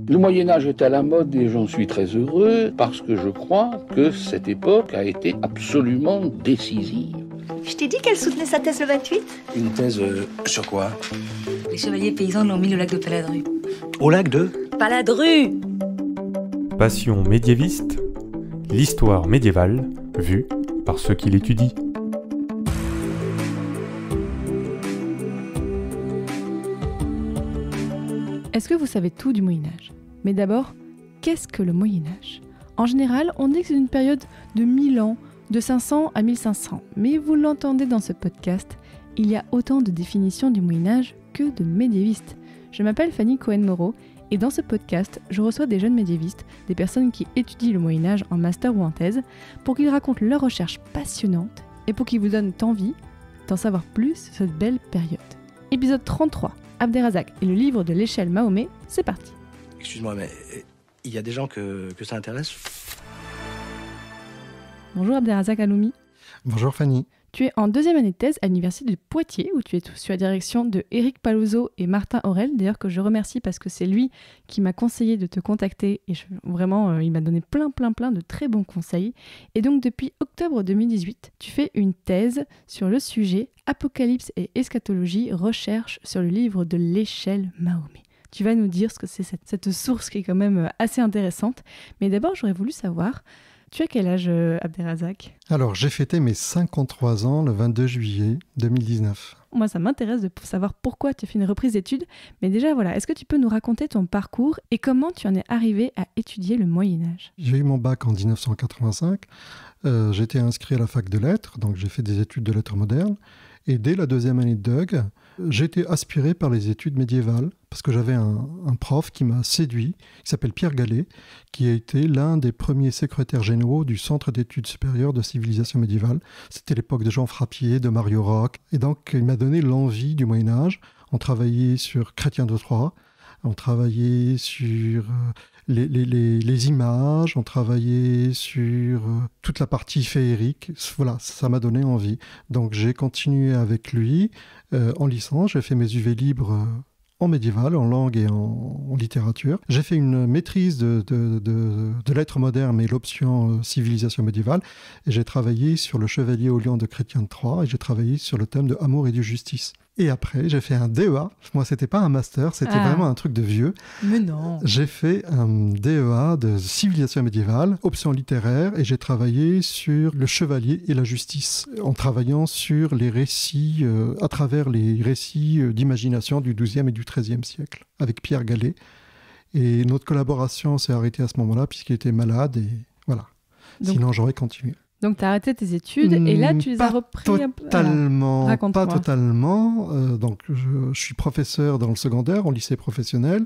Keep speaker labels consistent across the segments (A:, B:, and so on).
A: Le Moyen-Âge est à la mode et j'en suis très heureux parce que je crois que cette époque a été absolument décisive.
B: Je t'ai dit qu'elle soutenait sa thèse le 28 ?
C: Une thèse sur quoi ?
B: Les chevaliers paysans l'ont mis au lac de Paladru.
C: Au lac de
B: Paladru !
D: Passion médiéviste, l'histoire médiévale vue par ceux qui l'étudient.
E: Est-ce que vous savez tout du Moyen-Âge ? Mais d'abord, qu'est-ce que le Moyen-Âge ? En général, on dit que c'est une période de 1000 ans, de 500 à 1500. Mais vous l'entendez dans ce podcast, il y a autant de définitions du Moyen-Âge que de médiévistes. Je m'appelle Fanny Cohen-Moreau et dans ce podcast, je reçois des jeunes médiévistes, des personnes qui étudient le Moyen-Âge en master ou en thèse, pour qu'ils racontent leurs recherches passionnantes et pour qu'ils vous donnent envie d'en savoir plus sur cette belle période. Épisode 33. Abderrazak et le livre de l'échelle Mahomet, c'est parti.
C: Excuse-moi, mais il y a des gens que ça intéresse ?
E: Bonjour Abderrazak Aloumi.
F: Bonjour Fanny.
E: Tu es en deuxième année de thèse à l'université de Poitiers, où tu es sous la direction de Éric Palozzo et Martin Aurel, d'ailleurs que je remercie parce que c'est lui qui m'a conseillé de te contacter et vraiment il m'a donné plein de très bons conseils. Et donc depuis octobre 2018, tu fais une thèse sur le sujet Apocalypse et eschatologie, recherche sur le livre de l'échelle Mahomet. Tu vas nous dire ce que c'est cette source qui est quand même assez intéressante. Mais d'abord, j'aurais voulu savoir, tu as quel âge, Abderrazak ?
F: Alors, j'ai fêté mes 53 ans le 22 juillet 2019.
E: Moi, ça m'intéresse de savoir pourquoi tu as fait une reprise d'études. Mais déjà, voilà, est-ce que tu peux nous raconter ton parcours et comment tu en es arrivé à étudier le Moyen-Âge ?
F: J'ai eu mon bac en 1985. J'étais inscrit à la fac de lettres, donc j'ai fait des études de lettres modernes. Et dès la deuxième année de DUG, j'ai été aspiré par les études médiévales parce que j'avais un prof qui m'a séduit, qui s'appelle Pierre Gallet, qui a été l'un des premiers secrétaires généraux du Centre d'études supérieures de civilisation médiévale. C'était l'époque de Jean Frappier, de Mario Roch. Et donc, il m'a donné l'envie du Moyen-Âge. On travaillait sur Chrétien de Troyes, on travaillait sur les images, on travaillait sur toute la partie féerique. Voilà, ça m'a donné envie. Donc j'ai continué avec lui en licence. J'ai fait mes UV libres en médiéval, en langue et en littérature. J'ai fait une maîtrise de lettres modernes et l'option civilisation médiévale. Et j'ai travaillé sur le Chevalier au Lion de Chrétien de Troyes et j'ai travaillé sur le thème de amour et de justice. Et après, j'ai fait un DEA. Moi, c'était pas un master, c'était vraiment un truc de vieux.
E: Mais non.
F: J'ai fait un DEA de civilisation médiévale, option littéraire, et j'ai travaillé sur le chevalier et la justice, en travaillant sur les récits, à travers les récits d'imagination du XIIe et du XIIIe siècle, avec Pierre Gallet. Et notre collaboration s'est arrêtée à ce moment-là, puisqu'il était malade, et voilà. Donc, sinon, j'aurais continué.
E: Donc, tu as arrêté tes études et là, tu les as repris un peu.
F: Pas totalement. Donc, je suis professeur dans le secondaire, en lycée professionnel.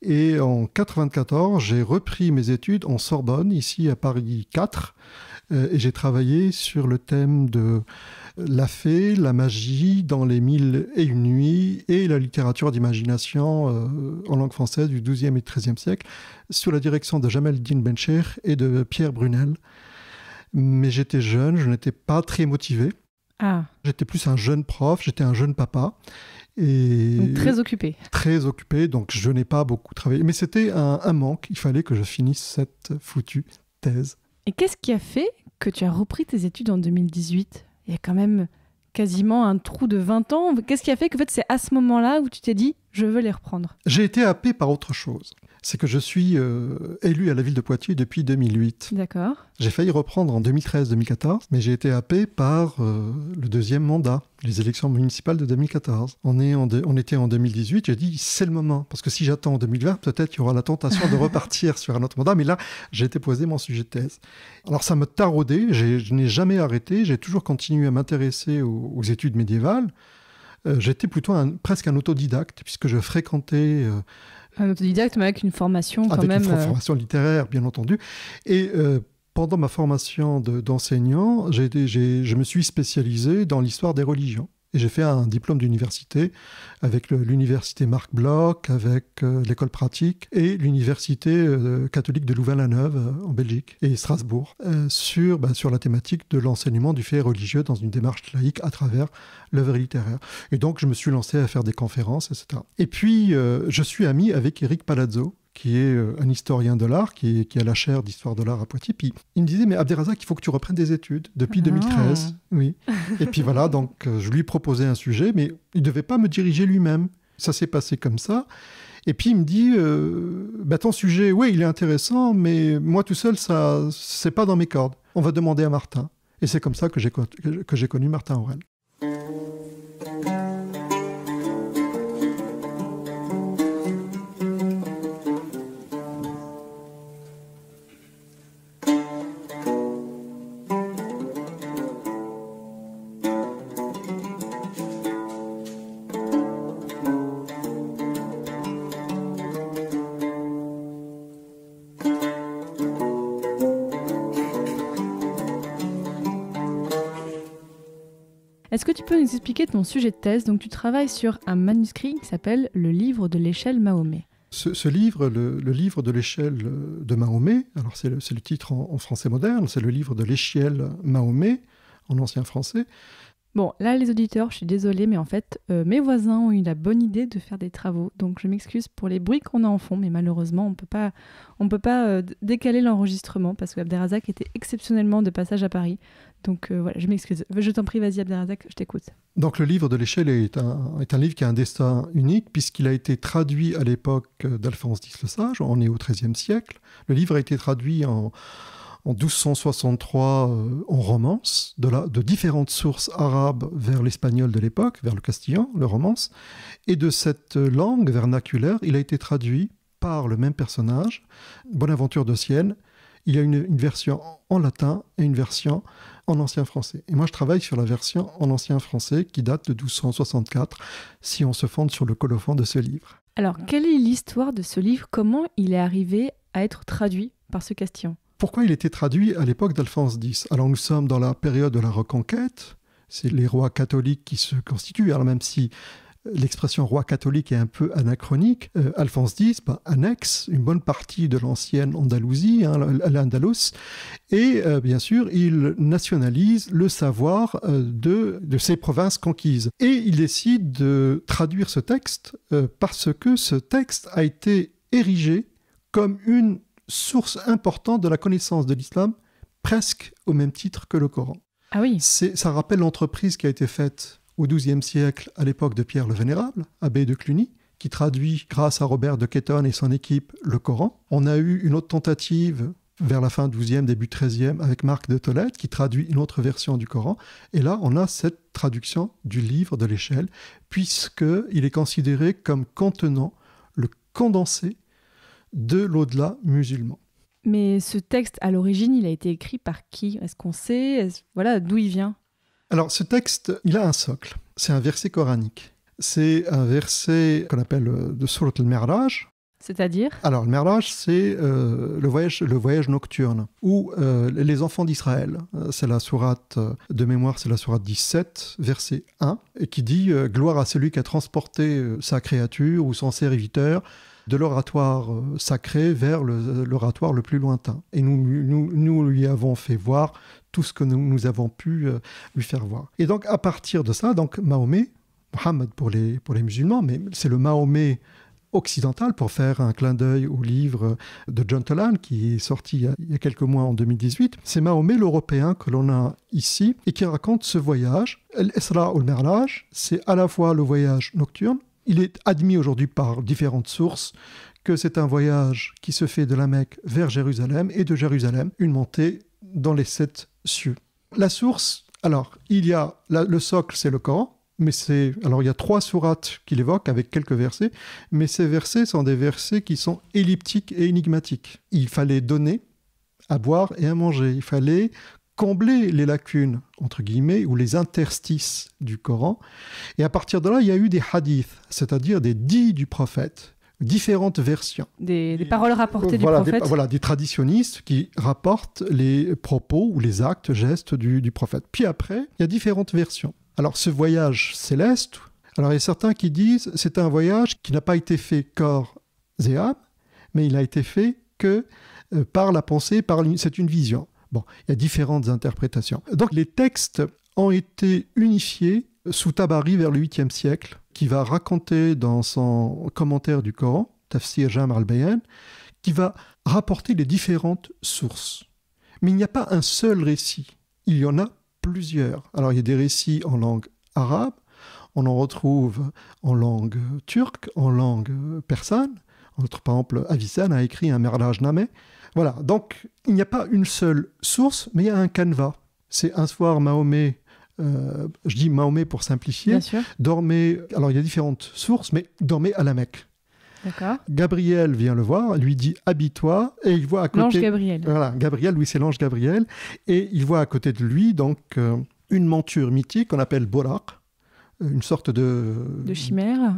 F: Et en 1994, j'ai repris mes études en Sorbonne, ici à Paris 4. Et j'ai travaillé sur le thème de la fée, la magie dans les 1001 nuits et la littérature d'imagination en langue française du XIIe et XIIIe siècle, sous la direction de Jamel Din Bencher et de Pierre Brunel. Mais j'étais jeune, je n'étais pas très motivé. J'étais plus un jeune prof, j'étais un jeune papa. Et
E: donc, très occupé.
F: Très occupé, donc je n'ai pas beaucoup travaillé. Mais c'était un manque, il fallait que je finisse cette foutue thèse.
E: Et qu'est-ce qui a fait que tu as repris tes études en 2018 ? Il y a quand même quasiment un trou de 20 ans. Qu'est-ce qui a fait que c'est à ce moment-là où tu t'es dit « je veux les reprendre » ?
F: J'ai été happé par autre chose. C'est que je suis élu à la ville de Poitiers depuis 2008.
E: D'accord.
F: J'ai failli reprendre en 2013-2014, mais j'ai été happé par le deuxième mandat, les élections municipales de 2014. On était en 2018, j'ai dit c'est le moment, parce que si j'attends en 2020, peut-être il y aura la tentation de repartir sur un autre mandat, mais là, j'ai été posé mon sujet de thèse. Alors ça me taraudait, je n'ai jamais arrêté, j'ai toujours continué à m'intéresser aux études médiévales. J'étais plutôt presque un autodidacte, puisque je fréquentais...
E: un autodidacte, mais avec une formation quand même...
F: Avec une formation littéraire, bien entendu. Et pendant ma formation d'enseignant, je me suis spécialisé dans l'histoire des religions. Et j'ai fait un diplôme d'université avec l'université Marc Bloch, avec l'école pratique et l'université catholique de Louvain-la-Neuve en Belgique et Strasbourg sur la thématique de l'enseignement du fait religieux dans une démarche laïque à travers l'œuvre littéraire. Et donc je me suis lancé à faire des conférences, etc. Et puis je suis ami avec Éric Palazzo, qui est un historien de l'art, qui a la chaire d'histoire de l'art à Poitiers. Puis il me disait, mais Abderrazak, il faut que tu reprennes des études depuis 2013. Oui. Et puis voilà, donc je lui proposais un sujet, mais il ne devait pas me diriger lui-même. Ça s'est passé comme ça. Et puis il me dit, ton sujet, oui, il est intéressant, mais moi tout seul, ça, c'est pas dans mes cordes. On va demander à Martin. Et c'est comme ça que j'ai connu Martin Aurel.
E: Est-ce que tu peux nous expliquer ton sujet de thèse? Donc tu travailles sur un manuscrit qui s'appelle Le livre de l'échelle Mahomet.
F: Ce livre, le livre de l'échelle de Mahomet, alors c'est le titre en français moderne, c'est le livre de l'échelle Mahomet en ancien français.
E: Bon, là les auditeurs, je suis désolée, mais en fait, mes voisins ont eu la bonne idée de faire des travaux. Donc je m'excuse pour les bruits qu'on a en fond, mais malheureusement, on peut pas décaler l'enregistrement parce que Abderrazak était exceptionnellement de passage à Paris. Donc voilà, je m'excuse. Je t'en prie, vas-y Abderrazak, je t'écoute. Donc
F: le livre de l'échelle est un livre qui a un destin unique puisqu'il a été traduit à l'époque d'Alphonse X le Sage, on est au XIIIe siècle. Le livre a été traduit en 1263 en romance, de différentes sources arabes vers l'espagnol de l'époque, vers le castillan, le romance. Et de cette langue vernaculaire, il a été traduit par le même personnage, Bonaventure de Sienne. Il y a une version en latin et une version en ancien français. Et moi, je travaille sur la version en ancien français qui date de 1264, si on se fonde sur le colophon de ce livre. Alors, quelle est l'histoire de ce livre? Comment il est arrivé à être traduit par ce castillan? Pourquoi il était traduit à l'époque d'Alphonse X? Alors, nous sommes dans la période de la Reconquête. C'est les rois catholiques qui se constituent. Alors, même si l'expression roi catholique est un peu anachronique, Alphonse X annexe une bonne partie de l'ancienne Andalousie, l'Andalous, et bien sûr, il nationalise le savoir de ces provinces conquises. Et il décide de traduire ce texte parce que ce texte a été érigé comme une source importante de la connaissance de l'islam, presque au même titre que le Coran. Ah oui. Ça rappelle l'entreprise qui a été faite au XIIe siècle, à l'époque de Pierre le Vénérable, abbé de Cluny, qui traduit, grâce à Robert de Ketton et son équipe, le Coran. On a eu une autre tentative vers la fin XIIe, début XIIIe, avec Marc de Tolède, qui traduit une autre version du Coran. Et là, on a cette traduction du livre de l'échelle, puisqu'il est considéré comme contenant le condensé de l'au-delà musulman. Mais ce texte, à l'origine, il a été écrit par qui? Est-ce qu'on sait? Voilà, d'où il vient? Alors, ce texte, il a un socle. C'est un verset coranique. C'est un verset qu'on appelle de Surat al-Mi'raj. C'est-à-dire? Alors, le Mi'raj, c'est le voyage nocturne, où les enfants d'Israël, c'est la sourate de mémoire, c'est la sourate 17, verset 1, et qui dit « Gloire à celui qui a transporté sa créature ou son serviteur de l'oratoire sacré vers l'oratoire le plus lointain. » Et nous lui avons fait voir tout ce que nous avons pu lui faire voir. Et donc, à partir de ça, donc Mahomet, Mohammed pour les musulmans, mais c'est le Mahomet occidental, pour faire un clin d'œil au livre de John Toland qui est sorti il y a quelques mois en 2018. C'est Mahomet l'Européen que l'on a ici et qui raconte ce voyage. L'Isra ou le Mi'raj, c'est à la fois le voyage nocturne. Il est admis aujourd'hui par différentes sources que c'est un voyage qui se fait de la Mecque vers Jérusalem et de Jérusalem, une montée dans les 7 cieux. La source, alors, il y a le socle, c'est le Coran. Mais alors il y a 3 sourates qu'il évoque avec quelques versets, mais ces versets sont des versets qui sont elliptiques et énigmatiques. Il fallait donner à boire et à manger. Il fallait combler les lacunes, entre guillemets, ou les interstices du Coran. Et à partir de là, il y a eu des hadiths, c'est-à-dire des dits du prophète, différentes versions. Des paroles rapportées du prophète. Des traditionnistes qui rapportent les propos ou les actes, gestes du prophète. Puis après, il y a différentes versions. Alors, ce voyage céleste, alors il y a certains qui disent c'est un voyage qui n'a pas été fait corps et âme, mais il a été fait que par la pensée, c'est une vision. Bon, il y a différentes interprétations. Donc, les textes ont été unifiés sous Tabari vers le 8e siècle, qui va raconter dans son commentaire du Coran Tafsir Jam' al-Bayan, qui va rapporter les différentes sources. Mais il n'y a pas un seul récit, il y en a plusieurs. Alors il y a des récits en langue arabe, on en retrouve en langue turque, en langue persane. Par exemple, Avicenne a écrit un Merlaj-Nameh. Voilà, donc il n'y a pas une seule source, mais il y a un canevas. C'est un soir Mahomet, je dis Mahomet pour simplifier,
E: Bien sûr.
F: dormait, alors il y a différentes sources, mais dormait à la Mecque.
E: D'accord.
F: Gabriel vient le voir, lui dit « habille-toi » et il voit à côté...
E: L'ange Gabriel.
F: Voilà, Gabriel, oui, c'est l'ange Gabriel. Et il voit à côté de lui donc une monture mythique qu'on appelle Buraq, une sorte de
E: chimère.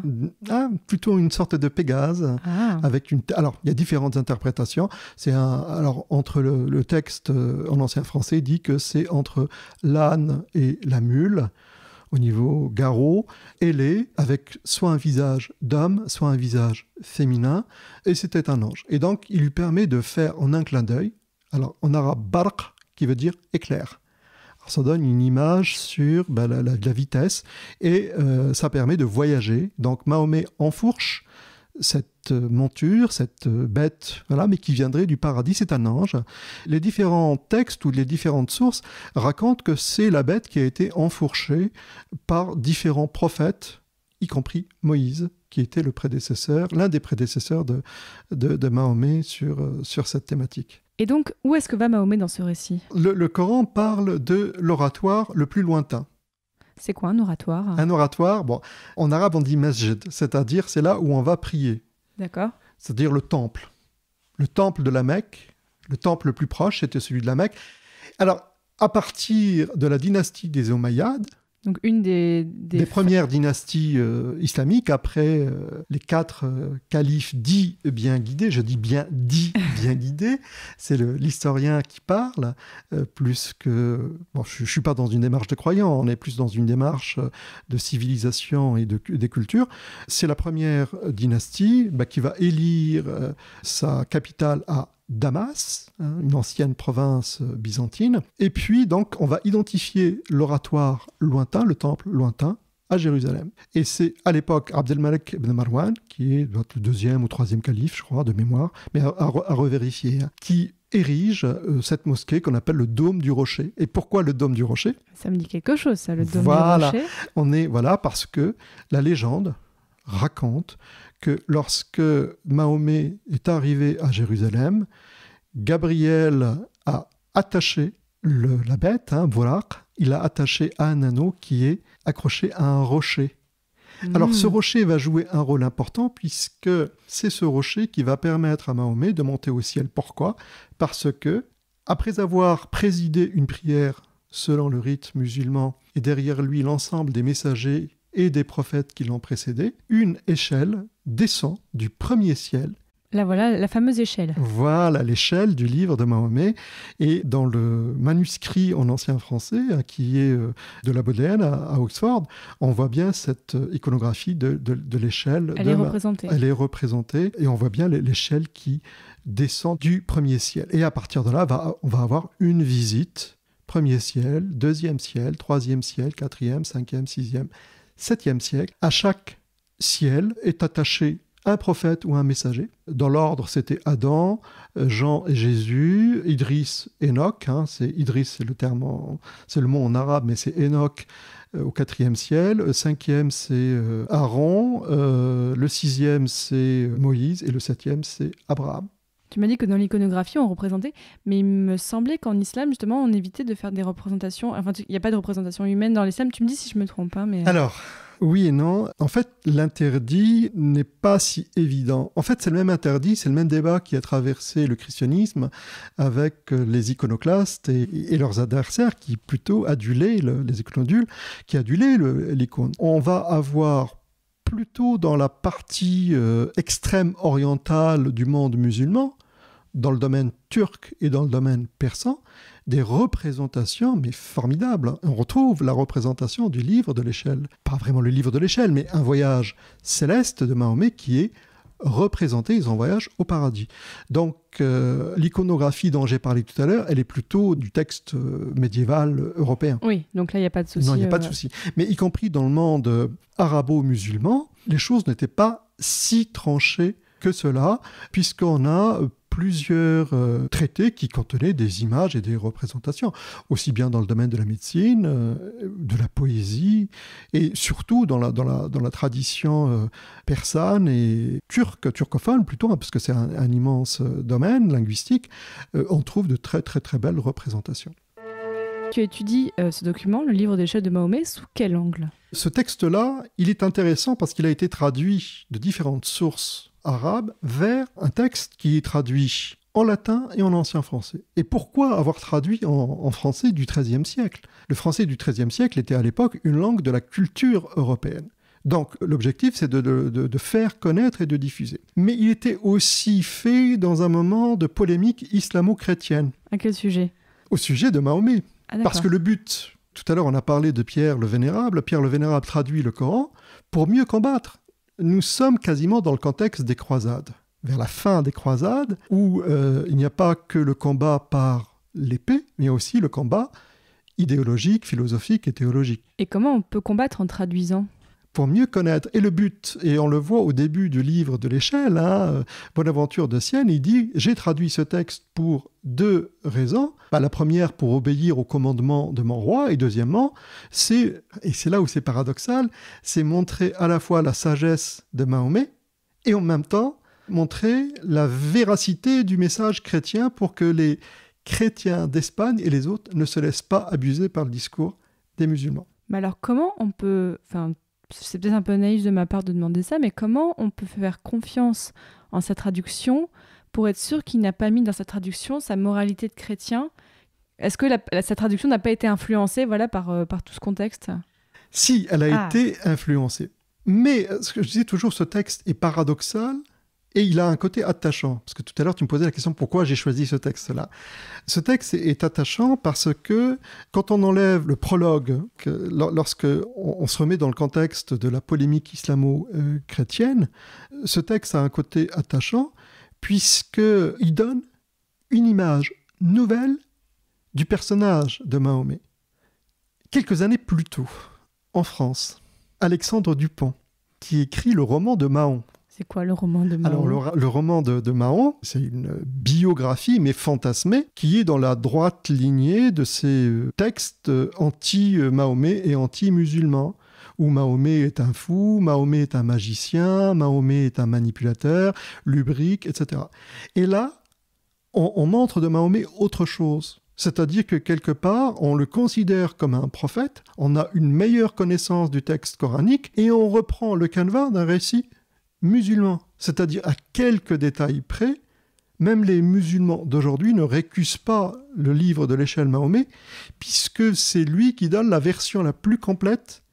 F: Plutôt une sorte de Pégase. Avec une... Alors, il y a différentes interprétations. Alors, entre le texte en ancien français dit que c'est entre l'âne et la mule, au niveau garrot, ailé, avec soit un visage d'homme, soit un visage féminin, et c'était un ange. Et donc, il lui permet de faire en un clin d'œil, alors en arabe barq, qui veut dire éclair. Alors, ça donne une image sur la vitesse, et ça permet de voyager. Donc, Mahomet enfourche cette monture, cette bête, voilà, mais qui viendrait du paradis, c'est un ange. Les différents textes ou les différentes sources racontent que c'est la bête qui a été enfourchée par différents prophètes, y compris Moïse, qui était l'un des prédécesseurs de Mahomet sur cette thématique.
E: Et donc, où est-ce que va Mahomet dans ce récit ?
F: Le Coran parle de l'oratoire le plus lointain.
E: C'est quoi un oratoire ?
F: Un oratoire, en arabe on dit masjid, c'est-à-dire c'est là où on va prier.
E: D'accord.
F: C'est-à-dire le temple. Le temple de la Mecque, le temple le plus proche, c'était celui de la Mecque. Alors, à partir de la dynastie des Omeyyades,
E: donc une des
F: premières dynasties islamiques, après les 4 califes dits bien guidés, je dis bien bien guidés, c'est l'historien qui parle, plus que... Bon, je ne suis pas dans une démarche de croyant, on est plus dans une démarche de civilisation et des cultures. C'est la première dynastie qui va élire sa capitale à Damas, une ancienne province byzantine. Et puis, donc, on va identifier l'oratoire lointain, le temple lointain, à Jérusalem. Et c'est à l'époque Abdelmalek ibn Marwan, qui est le 2e ou 3e calife, je crois, de mémoire, mais à revérifier, qui érige cette mosquée qu'on appelle le Dôme du Rocher. Et pourquoi le Dôme du Rocher ?
E: Ça me dit quelque chose, ça, le Dôme du Rocher.
F: Voilà, parce que la légende raconte que lorsque Mahomet est arrivé à Jérusalem, Gabriel a attaché la bête, Buraq, il l'a attaché à un anneau qui est accroché à un rocher. Alors ce rocher va jouer un rôle important puisque c'est ce rocher qui va permettre à Mahomet de monter au ciel. Pourquoi ? Parce que, après avoir présidé une prière selon le rite musulman et derrière lui l'ensemble des messagers et des prophètes qui l'ont précédé, une échelle descend du premier ciel.
E: Là voilà, la fameuse échelle.
F: Voilà l'échelle du livre de Mahomet. Et dans le manuscrit en ancien français, qui est de la Bodleian à Oxford, on voit bien cette iconographie de l'échelle.
E: Elle est représentée.
F: Elle est représentée et on voit bien l'échelle qui descend du premier ciel. Et à partir de là, on va avoir une visite. Premier ciel, deuxième ciel, troisième ciel, quatrième, cinquième, sixième, 7e siècle. À chaque ciel est attaché un prophète ou un messager. Dans l'ordre, c'était Adam, Jean et Jésus, Idriss, Enoch. Idriss, c'est le mot en arabe, mais c'est Enoch au 4e ciel. Le 5e, c'est Aaron. Le 6e, c'est Moïse. Et le 7e, c'est Abraham.
E: Tu m'as dit que dans l'iconographie, on représentait, mais il me semblait qu'en islam, justement, on évitait de faire des représentations... Enfin, il n'y a pas de représentation humaine dans l'islam. Tu me dis si je me trompe pas, mais...
F: Alors, oui et non. En fait, l'interdit n'est pas si évident. En fait, c'est le même interdit, c'est le même débat qui a traversé le christianisme avec les iconoclastes et leurs adversaires qui plutôt adulaient, les iconodules, qui adulaient l'icône. On va avoir plutôt dans la partie extrême orientale du monde musulman, dans le domaine turc et dans le domaine persan, des représentations, mais formidables. On retrouve la représentation du livre de l'échelle. Pas vraiment le livre de l'échelle, mais un voyage céleste de Mahomet qui est représenté, ils en voyagent au paradis. Donc, l'iconographie dont j'ai parlé tout à l'heure, elle est plutôt du texte médiéval européen.
E: Oui, donc là, il n'y a pas de souci.
F: Non, il n'y a pas de souci. Mais y compris dans le monde arabo-musulman, les choses n'étaient pas si tranchées que cela, puisqu'on a plusieurs traités qui contenaient des images et des représentations, aussi bien dans le domaine de la médecine, de la poésie, et surtout dans la tradition persane et turcophone plutôt, hein, parce que c'est un immense domaine linguistique, on trouve de très très très belles représentations.
E: Tu étudies ce document, le livre des chefs de Mahomet, sous quel angle ?
F: Ce texte-là, il est intéressant parce qu'il a été traduit de différentes sources arabes vers un texte qui est traduit en latin et en ancien français. Et pourquoi avoir traduit en français du XIIIe siècle ? Le français du XIIIe siècle était à l'époque une langue de la culture européenne. Donc l'objectif, c'est de faire connaître et de diffuser. Mais il était aussi fait dans un moment de polémique islamo-chrétienne.
E: À quel sujet ?
F: Au sujet de Mahomet.
E: Ah,
F: Parce que le but, tout à l'heure on a parlé de Pierre le Vénérable. Pierre le Vénérable traduit le Coran pour mieux combattre. Nous sommes quasiment dans le contexte des croisades. Vers la fin des croisades, où il n'y a pas que le combat par l'épée, mais aussi le combat idéologique, philosophique et théologique.
E: Et comment on peut combattre en traduisant ?
F: Pour mieux connaître. Et le but, et on le voit au début du livre de l'Échelle, hein, Bonaventure de Sienne, il dit « J'ai traduit ce texte pour 2 raisons. La première, pour obéir au commandement de mon roi, et deuxièmement, et c'est là où c'est paradoxal, c'est montrer à la fois la sagesse de Mahomet, et en même temps, montrer la véracité du message chrétien pour que les chrétiens d'Espagne et les autres ne se laissent pas abuser par le discours des musulmans. »
E: Mais alors comment on peut... c'est peut-être un peu naïf de ma part de demander ça, mais comment on peut faire confiance en sa traduction pour être sûr qu'il n'a pas mis dans sa traduction sa moralité de chrétien ? Est-ce que sa traduction n'a pas été influencée par tout ce contexte ?
F: Si, elle a été influencée. Mais ce que je disais toujours, ce texte est paradoxal et il a un côté attachant. Parce que tout à l'heure, tu me posais la question pourquoi j'ai choisi ce texte-là. Ce texte est attachant parce que quand on enlève le prologue, lorsque on se remet dans le contexte de la polémique islamo-chrétienne, ce texte a un côté attachant puisqu'il donne une image nouvelle du personnage de Mahomet. Quelques années plus tôt, en France, Alexandre Dupont, qui écrit le roman de Mahon.
E: C'est quoi le roman de Mahon ?
F: Alors le roman de Mahon, c'est une biographie, mais fantasmée, qui est dans la droite lignée de ces textes anti-Mahomet et anti-musulmans, où Mahomet est un fou, Mahomet est un magicien, Mahomet est un manipulateur, lubrique, etc. Et là, on montre de Mahomet autre chose. C'est-à-dire que quelque part, on le considère comme un prophète, on a une meilleure connaissance du texte coranique, et on reprend le canevas d'un récit musulman. C'est-à-dire à quelques détails près, même les musulmans d'aujourd'hui ne récusent pas le livre de l'Échelle Mahomet, puisque c'est lui qui donne la version la plus complète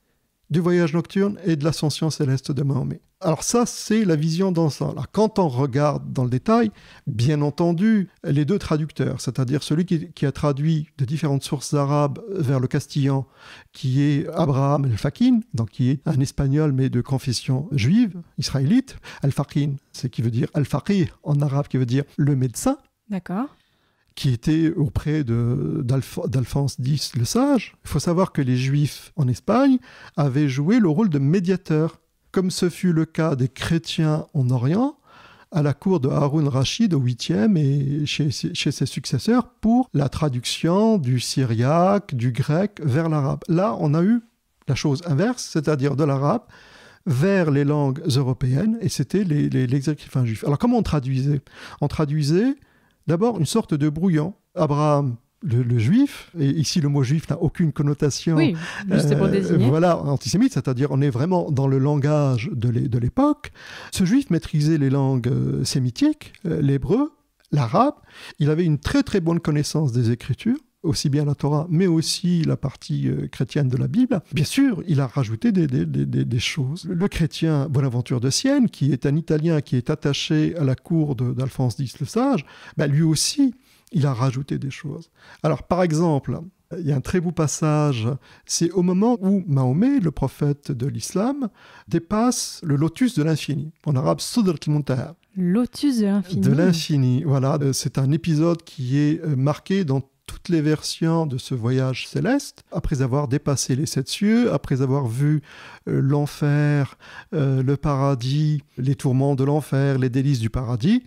F: du voyage nocturne et de l'ascension céleste de Mahomet. Alors ça, c'est la vision d'ensemble. Alors quand on regarde dans le détail, bien entendu, les 2 traducteurs, c'est-à-dire celui qui a traduit de différentes sources arabes vers le castillan, qui est Abraham el-Fakin, donc qui est un espagnol mais de confession juive, israélite. Al-Fakin, c'est qui veut dire al-Faqih en arabe, qui veut dire le médecin.
E: D'accord.
F: Qui était auprès d'Alphonse X le Sage. Il faut savoir que les Juifs en Espagne avaient joué le rôle de médiateurs, comme ce fut le cas des chrétiens en Orient, à la cour de Haroun Rachid au 8e et chez ses successeurs, pour la traduction du syriaque, du grec vers l'arabe. Là, on a eu la chose inverse, c'est-à-dire de l'arabe vers les langues européennes, et c'était les écrivains juifs. Alors comment on traduisait ? On traduisait d'abord une sorte de brouillon. Abraham, le juif, et ici le mot juif n'a aucune connotation
E: juste pour désigner.
F: Antisémite, c'est-à-dire on est vraiment dans le langage de l'époque. Ce juif maîtrisait les langues sémitiques, l'hébreu, l'arabe. Il avait une très très bonne connaissance des Écritures, aussi bien la Torah, mais aussi la partie chrétienne de la Bible. Bien sûr, il a rajouté des choses. Le chrétien Bonaventure de Sienne, qui est un Italien qui est attaché à la cour d'Alphonse X le Sage, lui aussi, il a rajouté des choses. Alors, par exemple, il y a un très beau passage, c'est au moment où Mahomet, le prophète de l'islam, dépasse le lotus de l'infini. En arabe, Sidrat al-Muntaha.
E: Lotus de l'infini.
F: De l'infini, voilà. C'est un épisode qui est marqué dans toutes toutes les versions de ce voyage céleste, après avoir dépassé les 7 cieux, après avoir vu l'enfer, le paradis, les tourments de l'enfer, les délices du paradis,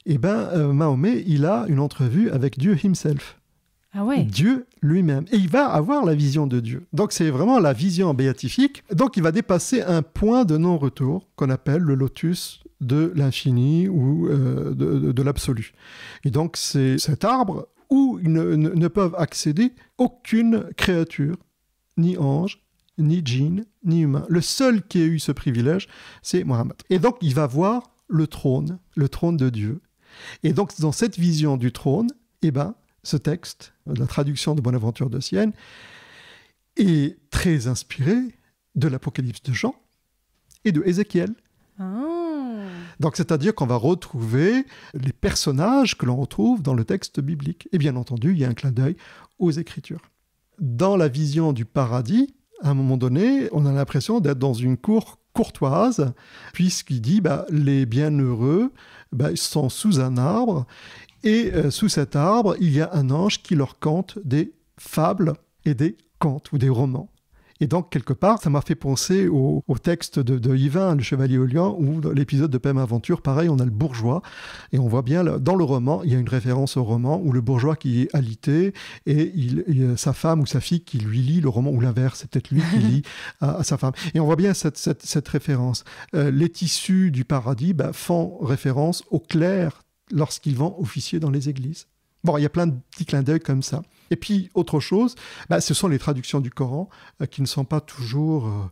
F: Mahomet, il a une entrevue avec Dieu himself.
E: Ah ouais.
F: Dieu lui-même. Et il va avoir la vision de Dieu. Donc c'est vraiment la vision béatifique. Donc il va dépasser un point de non-retour qu'on appelle le lotus de l'infini ou de l'absolu. Et donc c'est cet arbre où ne peuvent accéder aucune créature, ni ange, ni djinn, ni humain. Le seul qui a eu ce privilège, c'est Mohammed. Et donc il va voir le trône de Dieu. Et donc dans cette vision du trône, ce texte, la traduction de Bonaventure de Sienne, est très inspiré de l'Apocalypse de Jean et de Ézéchiel. Donc, c'est-à-dire qu'on va retrouver les personnages que l'on retrouve dans le texte biblique. Et bien entendu, il y a un clin d'œil aux Écritures. Dans la vision du paradis, à un moment donné, on a l'impression d'être dans une cour courtoise, puisqu'il dit les bienheureux sont sous un arbre, et sous cet arbre, il y a un ange qui leur conte des fables et des contes ou des romans. Et donc, quelque part, ça m'a fait penser au texte de Yvain, le Chevalier au Lion, ou dans l'épisode de Pème Aventure, pareil, on a le bourgeois, et on voit bien, dans le roman, il y a une référence au roman, où le bourgeois qui est alité, et sa femme ou sa fille qui lui lit le roman, ou l'inverse, c'est peut-être lui qui lit à sa femme. Et on voit bien cette référence. Les tissus du paradis font référence aux clercs lorsqu'ils vont officier dans les églises. Bon, il y a plein de petits clins d'œil comme ça. Et puis, autre chose, ce sont les traductions du Coran qui ne sont pas toujours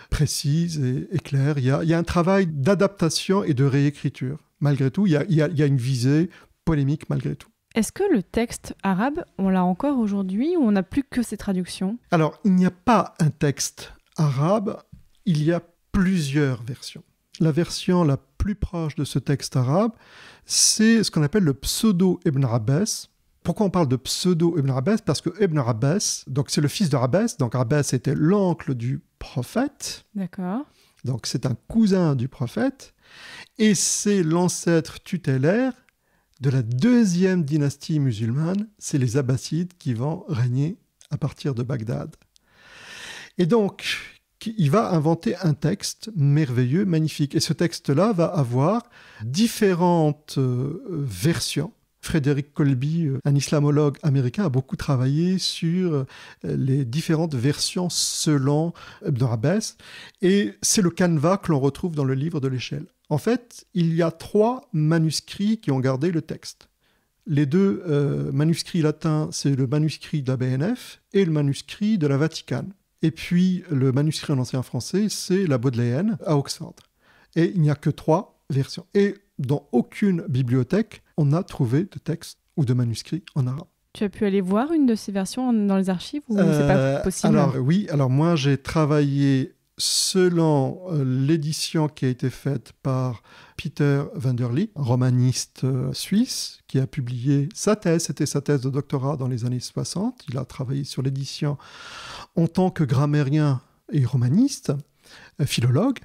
F: précises et claires. Il y a un travail d'adaptation et de réécriture. Malgré tout, il y a une visée polémique malgré tout.
E: Est-ce que le texte arabe, on l'a encore aujourd'hui ou on n'a plus que ces traductions ?
F: Alors, il n'y a pas un texte arabe, il y a plusieurs versions. La version la plus proche de ce texte arabe, c'est ce qu'on appelle le pseudo-Ibn Abbas. Pourquoi on parle de pseudo-Ibn Abbas ? Parce que Ibn Abbas, donc c'est le fils de Abbas, donc Abbas était l'oncle du prophète.
E: D'accord.
F: Donc c'est un cousin du prophète, et c'est l'ancêtre tutélaire de la deuxième dynastie musulmane, c'est les Abbassides qui vont régner à partir de Bagdad. Et donc, il va inventer un texte merveilleux, magnifique. Et ce texte-là va avoir différentes versions. Frédéric Colby, un islamologue américain, a beaucoup travaillé sur les différentes versions selon Ibn Abbas. Et c'est le canevas que l'on retrouve dans le livre de l'échelle. En fait, il y a 3 manuscrits qui ont gardé le texte. Les 2 manuscrits latins, c'est le manuscrit de la BNF et le manuscrit de la Vatican. Et puis, le manuscrit en ancien français, c'est la Bodléenne à Oxford. Et il n'y a que 3 versions. Et dans aucune bibliothèque, on a trouvé de texte ou de manuscrit en arabe.
E: Tu as pu aller voir une de ces versions dans les archives ou c'est pas possible ?
F: Alors moi, j'ai travaillé selon l'édition qui a été faite par Peter van der Lee, un romaniste suisse, qui a publié sa thèse, c'était sa thèse de doctorat dans les années 60. Il a travaillé sur l'édition en tant que grammairien et romaniste, philologue.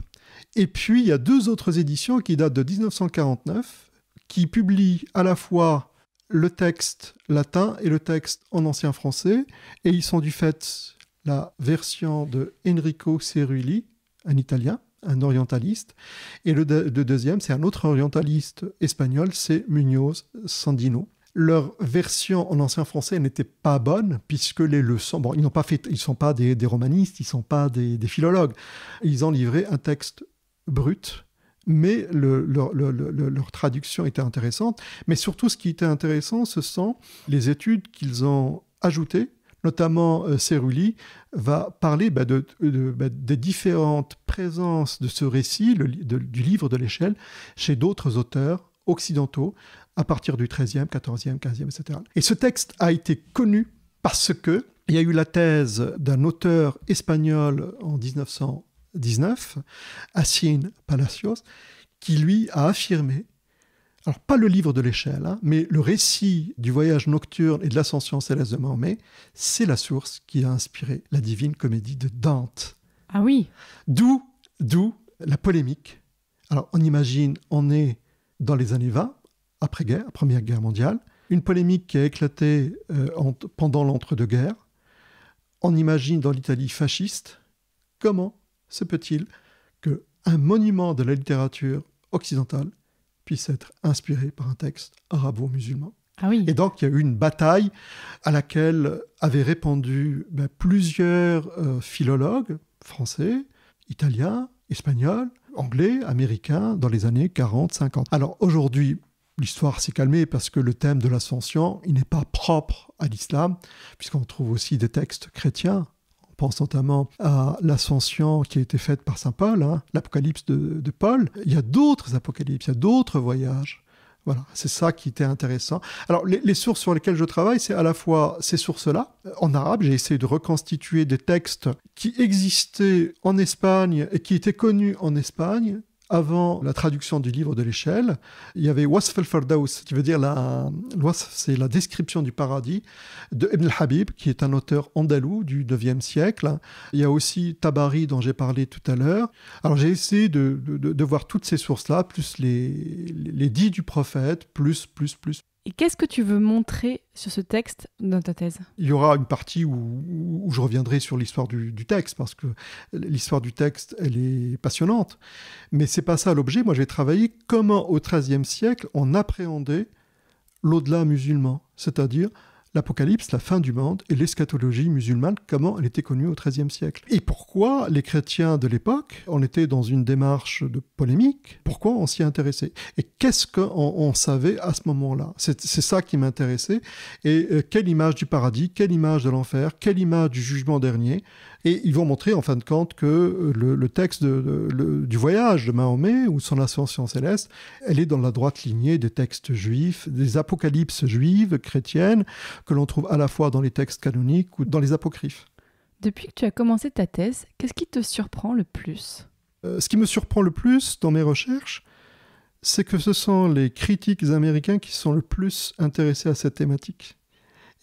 F: Et puis, il y a 2 autres éditions qui datent de 1949, qui publient à la fois le texte latin et le texte en ancien français, et ils sont du fait la version de Enrico Cerulli, un Italien, un orientaliste, et le deuxième, c'est un autre orientaliste espagnol, c'est Muñoz Sandino. Leur version en ancien français n'était pas bonne, puisque les leçons... Bon, ils ne sont pas des romanistes, ils ne sont pas des philologues. Ils ont livré un texte brut, mais leur traduction était intéressante. Mais surtout, ce qui était intéressant, ce sont les études qu'ils ont ajoutées. Notamment, Cerulli va parler des différentes présences de ce récit, du livre de l'échelle, chez d'autres auteurs occidentaux, à partir du XIIIe, XIVe, XVe, etc. Et ce texte a été connu parce qu'il y a eu la thèse d'un auteur espagnol en 1919, Assin Palacios, qui lui a affirmé, alors pas le livre de l'échelle, mais le récit du voyage nocturne et de l'ascension céleste de Mahomet, c'est la source qui a inspiré la Divine Comédie de Dante.
E: Ah oui.
F: D'où la polémique. Alors on imagine, on est dans les années 20, après-guerre, Première Guerre mondiale, une polémique qui a éclaté pendant l'entre-deux-guerres. On imagine dans l'Italie fasciste, comment se peut-il qu'un monument de la littérature occidentale puisse être inspiré par un texte arabo-musulman.
E: Ah oui.
F: Et donc, il y a eu une bataille à laquelle avaient répondu plusieurs philologues français, italiens, espagnols, anglais, américains, dans les années 40-50. Alors aujourd'hui, l'histoire s'est calmée parce que le thème de l'ascension, il n'est pas propre à l'islam, puisqu'on trouve aussi des textes chrétiens. On pense notamment à l'ascension qui a été faite par saint Paul, l'Apocalypse de Paul. Il y a d'autres apocalypses, il y a d'autres voyages. Voilà, c'est ça qui était intéressant. Alors, les sources sur lesquelles je travaille, c'est à la fois ces sources-là. En arabe, j'ai essayé de reconstituer des textes qui existaient en Espagne et qui étaient connus en Espagne avant la traduction du livre de l'échelle. Il y avait Wasf al-Firdaus, qui veut dire Wasf, c'est la description du paradis, de Ibn al-Habib, qui est un auteur andalou du 9e siècle. Il y a aussi Tabari, dont j'ai parlé tout à l'heure. Alors j'ai essayé de voir toutes ces sources-là, plus les dits du prophète, plus.
E: Et qu'est-ce que tu veux montrer sur ce texte dans ta thèse ?
F: Il y aura une partie où je reviendrai sur l'histoire du texte, parce que l'histoire du texte, elle est passionnante. Mais c'est pas ça l'objet. Moi, j'ai travaillé comment, au XIIIe siècle, on appréhendait l'au-delà musulman, c'est-à-dire l'Apocalypse, la fin du monde, et l'eschatologie musulmane, comment elle était connue au XIIIe siècle. Et pourquoi les chrétiens de l'époque, on était dans une démarche de polémique, pourquoi on s'y intéressait ? Et qu'est-ce qu'on savait à ce moment-là ? C'est ça qui m'intéressait. Et quelle image du paradis, quelle image de l'enfer, quelle image du jugement dernier ? Et ils vont montrer, en fin de compte, que le texte du voyage de Mahomet, ou son ascension céleste, elle est dans la droite lignée des textes juifs, des apocalypses juives, chrétiennes, que l'on trouve à la fois dans les textes canoniques ou dans les apocryphes.
E: Depuis que tu as commencé ta thèse, qu'est-ce qui te surprend le plus ?
F: Ce qui me surprend le plus dans mes recherches, c'est que ce sont les critiques américains qui sont le plus intéressés à cette thématique.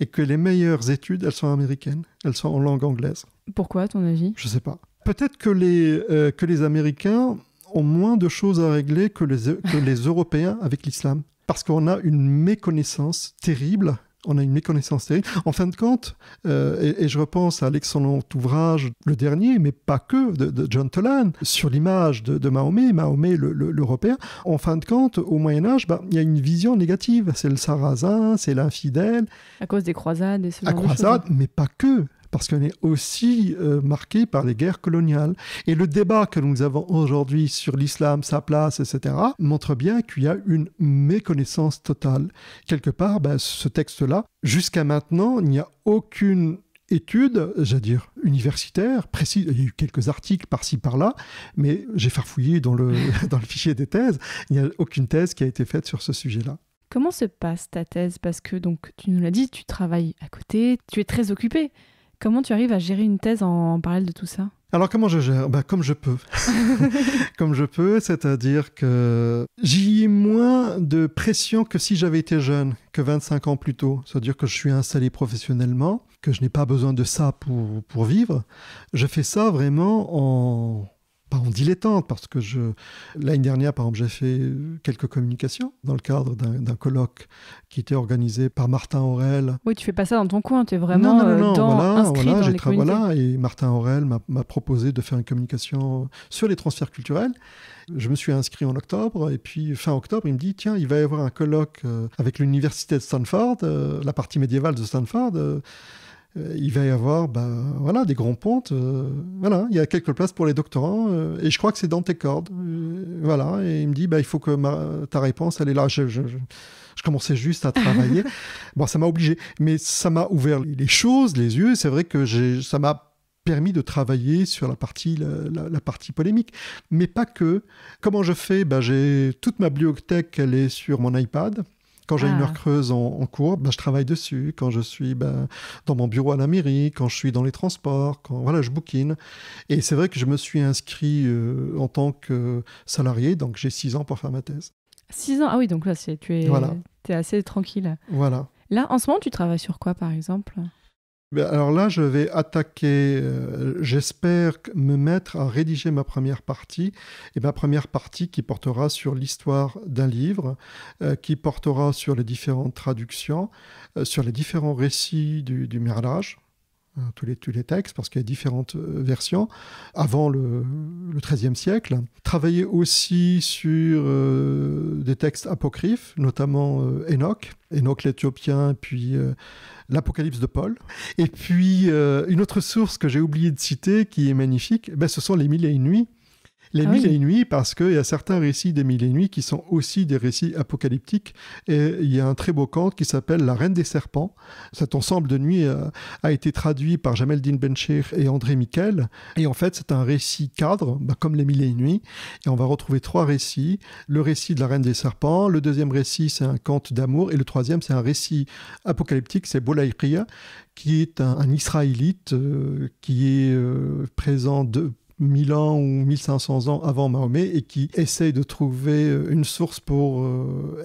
F: Et que les meilleures études, elles sont américaines, elles sont en langue anglaise.
E: Pourquoi, à ton avis ?
F: Je ne sais pas. Peut-être que les Américains ont moins de choses à régler que les Européens avec l'islam. Parce qu'on a une méconnaissance terrible. En fin de compte, et je repense à l'excellent ouvrage, le dernier, mais pas que, de John Toland, sur l'image de Mahomet l'Européen. En fin de compte, au Moyen-Âge, il y a une vision négative. C'est le sarrasin, c'est l'infidèle.
E: À cause des croisades et ce genre de choses.
F: Croisades, mais pas que. Parce qu'on est aussi marqué par les guerres coloniales. Et le débat que nous avons aujourd'hui sur l'islam, sa place, etc., montre bien qu'il y a une méconnaissance totale. Quelque part, ce texte-là, jusqu'à maintenant, il n'y a aucune étude, j'allais dire universitaire, précise. Il y a eu quelques articles par-ci, par-là, mais j'ai farfouillé dans le fichier des thèses. Il n'y a aucune thèse qui a été faite sur ce sujet-là.
E: Comment se passe ta thèse ? Parce que, donc, tu nous l'as dit, tu travailles à côté, tu es très occupé. Comment tu arrives à gérer une thèse en parallèle de tout ça ?
F: Alors, comment je gère ? Comme je peux. Comme je peux, c'est-à-dire que j'y ai moins de pression que si j'avais été jeune, que 25 ans plus tôt. C'est-à-dire que je suis installé professionnellement, que je n'ai pas besoin de ça pour vivre. Je fais ça vraiment pas en dilettante, parce que l'année dernière, par exemple, j'ai fait quelques communications dans le cadre d'un colloque qui était organisé par Martin Aurel.
E: Oui, tu fais pas ça dans ton coin, tu es vraiment inscrit dans les communautés.
F: Et Martin Aurel m'a proposé de faire une communication sur les transferts culturels. Je me suis inscrit en octobre, et puis fin octobre, il me dit, tiens, il va y avoir un colloque avec l'université de Stanford, la partie médiévale de Stanford. Il va y avoir des grands pontes. Il y a quelques places pour les doctorants et je crois que c'est dans tes cordes. Et il me dit il faut que ta réponse elle est là. Je commençais juste à travailler. Ça m'a obligé, mais ça m'a ouvert les choses, les yeux. C'est vrai que ça m'a permis de travailler sur la partie polémique, mais pas que. Comment je fais ? J'ai toute ma bibliothèque, elle est sur mon iPad. Quand j'ai une heure creuse en cours, je travaille dessus. Quand je suis dans mon bureau à la mairie, quand je suis dans les transports, je bouquine. Et c'est vrai que je me suis inscrit en tant que salarié, donc j'ai 6 ans pour faire ma thèse.
E: 6 ans ? Ah oui, donc là, tu es assez tranquille.
F: Voilà.
E: Là, en ce moment, tu travailles sur quoi, par exemple ?
F: Alors là, je vais attaquer, j'espère me mettre à rédiger ma première partie. Et ma première partie qui portera sur l'histoire d'un livre, qui portera sur les différentes traductions, sur les différents récits du Mi'raj, tous les textes, parce qu'il y a différentes versions, avant le XIIIe siècle. Travailler aussi sur des textes apocryphes, notamment Enoch l'Éthiopien, puis l'Apocalypse de Paul. Et puis, une autre source que j'ai oublié de citer, qui est magnifique, ce sont les Mille et une nuits. Les Mille et une nuits, parce qu'il y a certains récits des Mille et une nuits qui sont aussi des récits apocalyptiques. Et il y a un très beau conte qui s'appelle La Reine des Serpents. Cet ensemble de nuits a été traduit par Jamel Din Benchir et André Miquel. Et en fait, c'est un récit cadre, comme les Mille et une nuits. Et on va retrouver 3 récits. Le récit de La Reine des Serpents. Le deuxième récit, c'est un conte d'amour. Et le troisième, c'est un récit apocalyptique, c'est Bolaïria, qui est un Israélite qui est présent 1000 ans ou 1500 ans avant Mahomet et qui essaye de trouver une source pour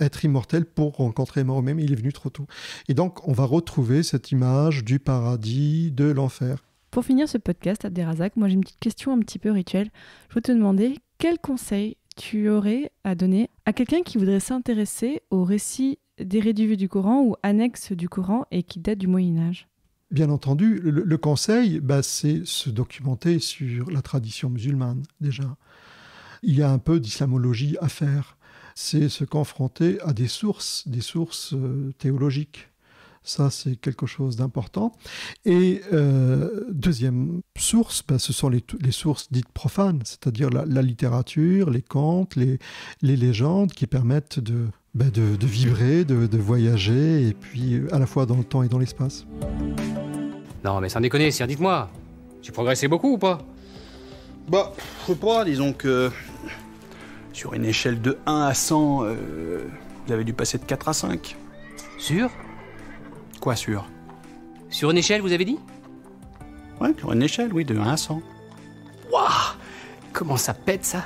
F: être immortel, pour rencontrer Mahomet, mais il est venu trop tôt. Et donc, on va retrouver cette image du paradis, de l'enfer.
E: Pour finir ce podcast, Abderrazak, moi j'ai une petite question un petit peu rituelle. Je veux te demander quel conseil tu aurais à donner à quelqu'un qui voudrait s'intéresser au récit dérivé du Coran ou annexe du Coran et qui date du Moyen-Âge.
F: Bien entendu, le conseil, c'est se documenter sur la tradition musulmane, déjà. Il y a un peu d'islamologie à faire. C'est se confronter à des sources théologiques. Ça, c'est quelque chose d'important. Et deuxième source, ce sont les sources dites profanes, c'est-à-dire la littérature, les contes, les légendes qui permettent de vibrer, de voyager, et puis à la fois dans le temps et dans l'espace.
G: Non mais sans déconner, sire, dites-moi, tu progressais beaucoup ou pas?
H: Je sais pas, disons que sur une échelle de 1 à 100, vous avez dû passer de 4 à 5.
G: Sûr?
H: Quoi sûr?
G: Sur une échelle, vous avez dit?
H: Ouais, sur une échelle, oui, de 1 à 100.
G: Waouh! Comment ça pète, ça?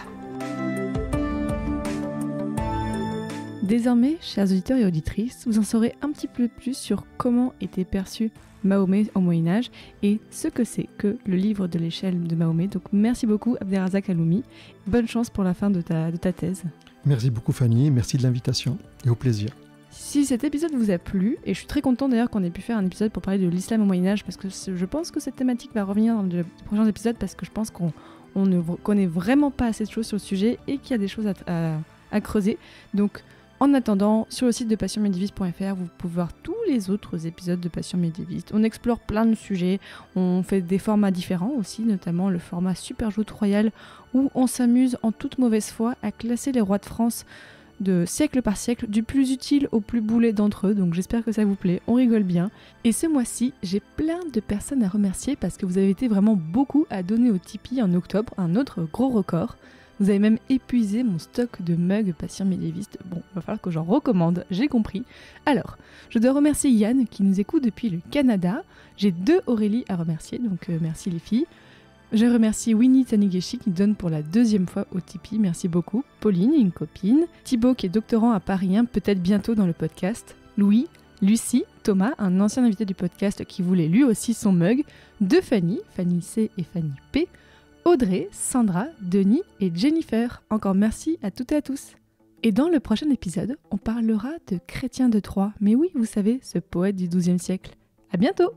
E: Désormais, chers auditeurs et auditrices, vous en saurez un petit peu plus sur comment était perçu Mahomet au Moyen-Âge et ce que c'est que le livre de l'échelle de Mahomet. Donc merci beaucoup Abderrazak Aloumi. Bonne chance pour la fin de ta thèse.
F: Merci beaucoup Fanny, merci de l'invitation et au plaisir.
E: Si cet épisode vous a plu, et je suis très content d'ailleurs qu'on ait pu faire un épisode pour parler de l'islam au Moyen-Âge, parce que je pense que cette thématique va revenir dans les prochains épisodes, parce que je pense qu'on ne connaît vraiment pas assez de choses sur le sujet et qu'il y a des choses à creuser. Donc en attendant, sur le site de passionmédiéviste.fr, vous pouvez voir tous les autres épisodes de Passion Médiéviste. On explore plein de sujets, on fait des formats différents aussi, notamment le format Super Joute Royal, où on s'amuse en toute mauvaise foi à classer les rois de France de siècle par siècle, du plus utile au plus boulet d'entre eux, donc j'espère que ça vous plaît, on rigole bien. Et ce mois-ci, j'ai plein de personnes à remercier parce que vous avez été vraiment beaucoup à donner au Tipeee en octobre, un autre gros record. Vous avez même épuisé mon stock de mugs Passion Médiéviste. Bon, il va falloir que j'en recommande, j'ai compris. Alors, je dois remercier Yann qui nous écoute depuis le Canada. J'ai 2 Aurélie à remercier, donc merci les filles. Je remercie Winnie Taniguchi qui donne pour la 2e fois au Tipeee, merci beaucoup. Pauline, une copine. Thibaut qui est doctorant à Paris 1, peut-être bientôt dans le podcast. Louis, Lucie, Thomas, un ancien invité du podcast qui voulait lui aussi son mug. 2 Fanny, Fanny C et Fanny P. Audrey, Sandra, Denis et Jennifer. Encore merci à toutes et à tous. Et dans le prochain épisode, on parlera de Chrétien de Troyes. Mais oui, vous savez, ce poète du XIIe siècle. À bientôt!